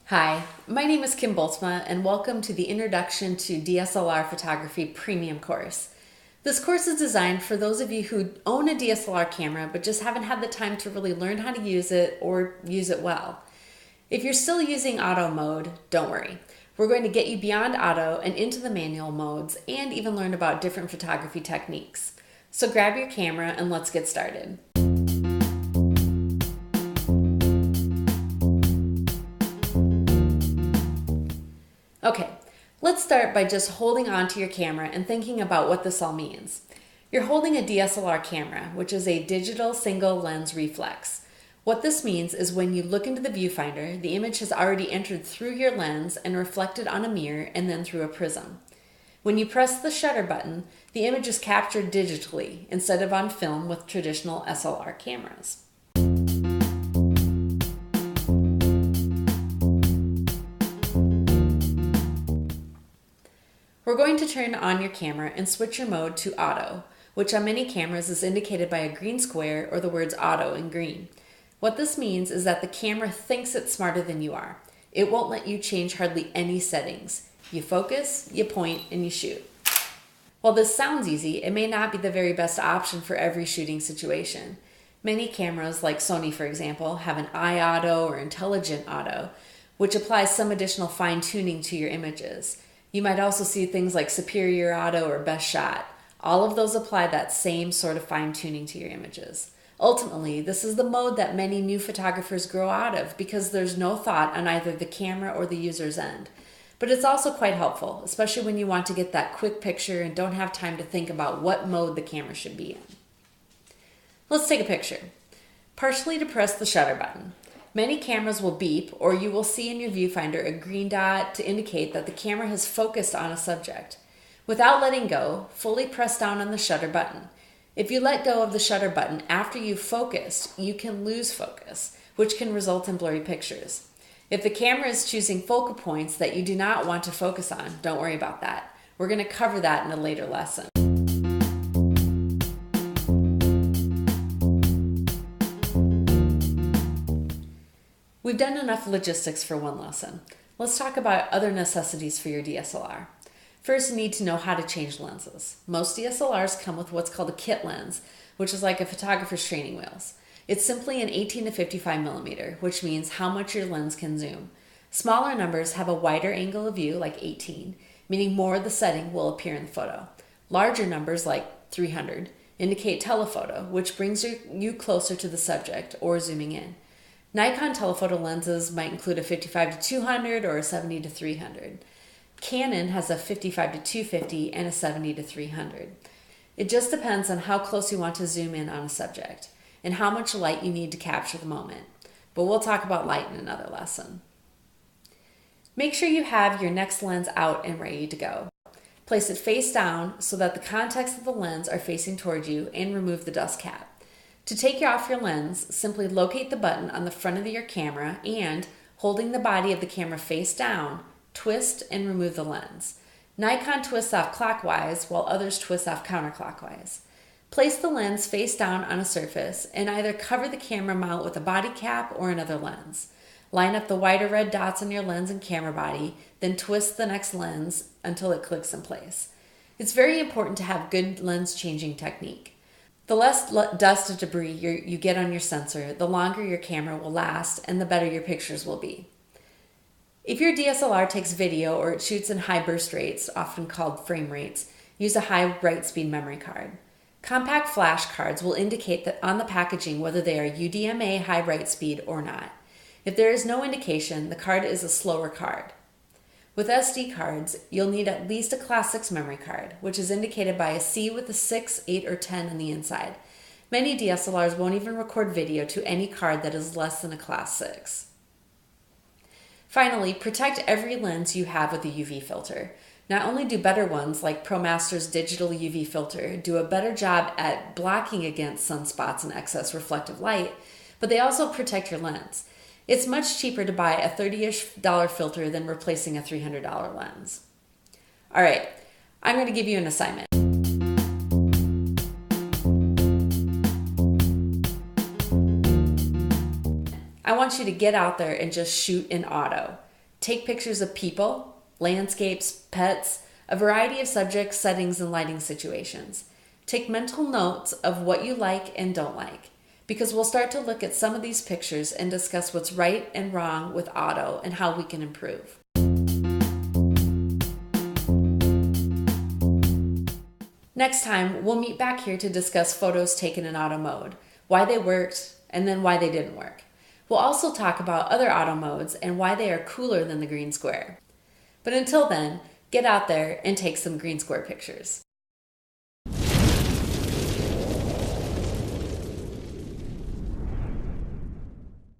Hi, my name is Kim Boltzma, and welcome to the Introduction to DSLR Photography Premium course. This course is designed for those of you who own a DSLR camera but just haven't had the time to really learn how to use it or use it well. If you're still using auto mode, don't worry. We're going to get you beyond auto and into the manual modes and even learn about different photography techniques. So grab your camera and let's get started. Okay, let's start by just holding onto your camera and thinking about what this all means. You're holding a DSLR camera, which is a digital single lens reflex. What this means is when you look into the viewfinder, the image has already entered through your lens and reflected on a mirror and then through a prism. When you press the shutter button, the image is captured digitally instead of on film with traditional SLR cameras. We're going to turn on your camera and switch your mode to auto, which on many cameras is indicated by a green square or the words auto in green. What this means is that the camera thinks it's smarter than you are. It won't let you change hardly any settings. You focus, you point, and you shoot. While this sounds easy, it may not be the very best option for every shooting situation. Many cameras, like Sony for example, have an iAuto or intelligent auto, which applies some additional fine-tuning to your images. You might also see things like Superior Auto or Best Shot. All of those apply that same sort of fine-tuning to your images. Ultimately, this is the mode that many new photographers grow out of because there's no thought on either the camera or the user's end. But it's also quite helpful, especially when you want to get that quick picture and don't have time to think about what mode the camera should be in. Let's take a picture. Partially depress the shutter button. Many cameras will beep, or you will see in your viewfinder a green dot to indicate that the camera has focused on a subject. Without letting go, fully press down on the shutter button. If you let go of the shutter button after you've focused, you can lose focus, which can result in blurry pictures. If the camera is choosing focal points that you do not want to focus on, don't worry about that. We're going to cover that in a later lesson. We've done enough logistics for one lesson. Let's talk about other necessities for your DSLR. First, you need to know how to change lenses. Most DSLRs come with what's called a kit lens, which is like a photographer's training wheels. It's simply an 18 to 55 millimeter, which means how much your lens can zoom. Smaller numbers have a wider angle of view, like 18, meaning more of the setting will appear in the photo. Larger numbers, like 300, indicate telephoto, which brings you closer to the subject or zooming in. Nikon telephoto lenses might include a 55 to 200 or a 70 to 300. Canon has a 55 to 250 and a 70 to 300. It just depends on how close you want to zoom in on a subject and how much light you need to capture the moment. But we'll talk about light in another lesson. Make sure you have your next lens out and ready to go. Place it face down so that the contacts of the lens are facing toward you and remove the dust cap. To take off your lens, simply locate the button on the front of your camera and, holding the body of the camera face down, twist and remove the lens. Nikon twists off clockwise while others twist off counterclockwise. Place the lens face down on a surface and either cover the camera mount with a body cap or another lens. Line up the white or red dots on your lens and camera body, then twist the next lens until it clicks in place. It's very important to have good lens changing technique. The less dust or debris you get on your sensor, the longer your camera will last and the better your pictures will be. If your DSLR takes video or it shoots in high burst rates, often called frame rates, use a high write speed memory card. Compact flash cards will indicate that on the packaging whether they are UDMA high write speed or not. If there is no indication, the card is a slower card. With SD cards, you'll need at least a Class 6 memory card, which is indicated by a C with a 6, 8, or 10 on the inside. Many DSLRs won't even record video to any card that is less than a Class 6. Finally, protect every lens you have with a UV filter. Not only do better ones, like ProMaster's digital UV filter, do a better job at blocking against sunspots and excess reflective light, but they also protect your lens. It's much cheaper to buy a $30-ish filter than replacing a $300 lens. All right, I'm going to give you an assignment. I want you to get out there and just shoot in auto. Take pictures of people, landscapes, pets, a variety of subjects, settings, and lighting situations. Take mental notes of what you like and don't like, because we'll start to look at some of these pictures and discuss what's right and wrong with auto and how we can improve. Next time, we'll meet back here to discuss photos taken in auto mode, why they worked, and then why they didn't work. We'll also talk about other auto modes and why they are cooler than the green square. But until then, get out there and take some green square pictures.